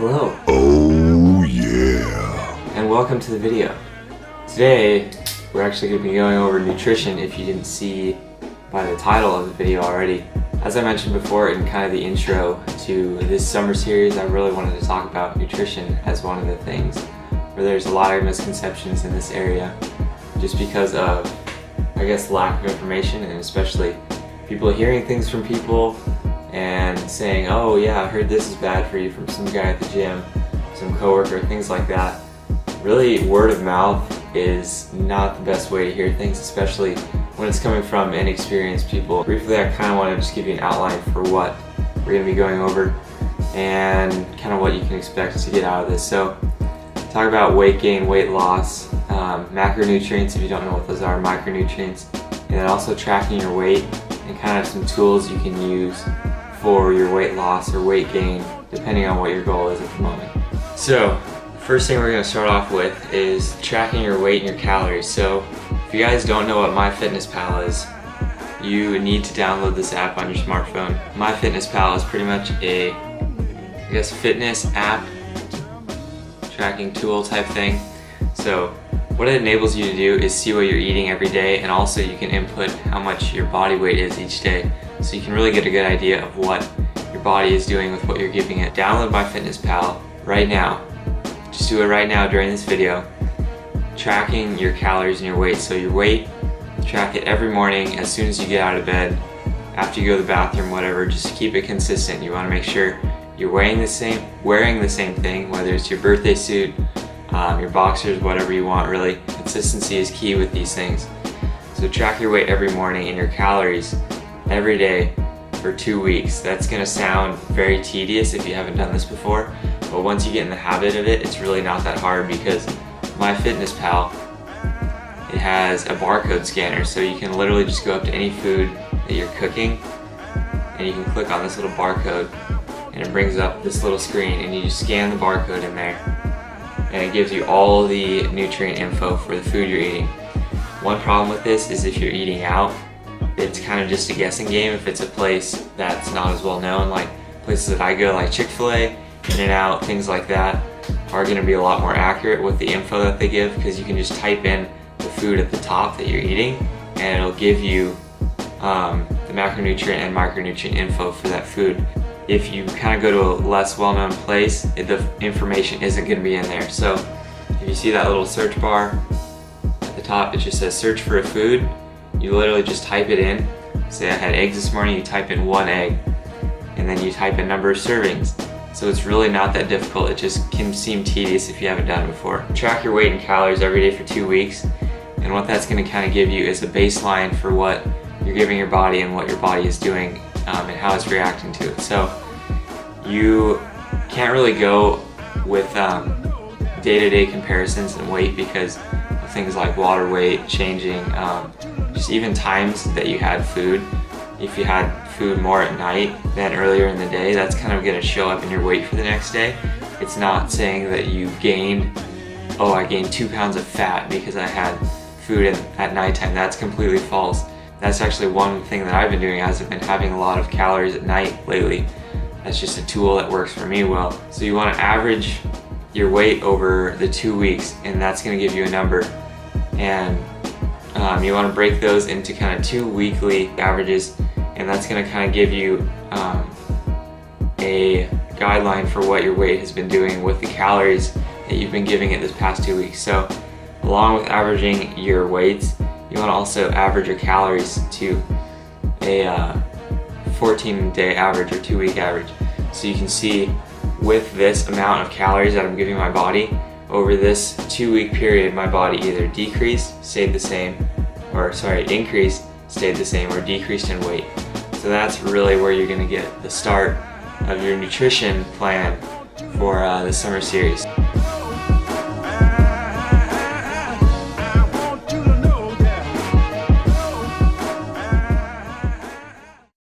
Hello. Oh yeah. And welcome to the video. Today, we're actually going to be going over nutrition if you didn't see by the title of the video already. As I mentioned before in kind of the intro to this summer series, I really wanted to talk about nutrition as one of the things where there's a lot of misconceptions in this area just because of, I guess, lack of information, and especially people hearing things from people and saying, oh yeah, I heard this is bad for you from some guy at the gym, some coworker, things like that. Really, word of mouth is not the best way to hear things, especially when it's coming from inexperienced people. Briefly, I kind of want to just give you an outline for what we're going to be going over and kind of what you can expect to get out of this. So, talk about weight gain, weight loss, macronutrients if you don't know what those are, micronutrients, and then also tracking your weight and kind of some tools you can use for your weight loss or weight gain, depending on what your goal is at the moment. So, first thing we're going to start off with is tracking your weight and your calories. So, if you guys don't know what MyFitnessPal is, you need to download this app on your smartphone. MyFitnessPal is pretty much a, I guess, fitness app tracking tool type thing. So, what it enables you to do is see what you're eating every day, and also you can input how much your body weight is each day. So you can really get a good idea of what your body is doing with what you're giving it. Download MyFitnessPal right now. Just do it right now during this video. Tracking your calories and your weight. So your weight, track it every morning as soon as you get out of bed, after you go to the bathroom, whatever. Just keep it consistent. You want to make sure you're wearing the same thing, whether it's your birthday suit, your boxers, whatever you want. Really, consistency is key with these things. So track your weight every morning and your calories every day for 2 weeks. That's going to sound very tedious if you haven't done this before, but once you get in the habit of it, it's really not that hard, because MyFitnessPal, it has a barcode scanner, so you can literally just go up to any food that you're cooking and you can click on this little barcode and it brings up this little screen, and you just scan the barcode in there and it gives you all the nutrient info for the food you're eating. One problem with this is if you're eating out, it's kind of just a guessing game. If it's a place that's not as well known, like places that I go, like Chick-fil-A, In-N-Out, things like that, are going to be a lot more accurate with the info that they give, because you can just type in the food at the top that you're eating and it'll give you the macronutrient and micronutrient info for that food. If you kind of go to a less well-known place, the information isn't going to be in there. So if you see that little search bar at the top, it just says search for a food. You literally just type it in. Say I had eggs this morning, you type in 1 egg, and then you type in number of servings. So it's really not that difficult. It just can seem tedious if you haven't done it before. Track your weight and calories every day for 2 weeks, and what that's going to kind of give you is a baseline for what you're giving your body and what your body is doing and how it's reacting to it. So you can't really go with day-to-day comparisons and weight because of things like water weight changing, just even times that you had food. If you had food more at night than earlier in the day, that's kind of going to show up in your weight for the next day. It's not saying that you gained, oh, I gained 2 pounds of fat because I had food at nighttime. That's completely false. That's actually one thing that I've been doing as I've been having a lot of calories at night lately. That's just a tool that works for me well. So you want to average your weight over the 2 weeks, and that's going to give you a number. And you want to break those into kind of 2 weekly averages, and that's going to kind of give you a guideline for what your weight has been doing with the calories that you've been giving it this past 2 weeks. So along with averaging your weights, you want to also average your calories to a 14-day average or 2-week average. So you can see with this amount of calories that I'm giving my body, over this 2-week period, my body either decreased, stayed the same, or increased, stayed the same, or decreased in weight. So that's really where you're going to get the start of your nutrition plan for the summer series.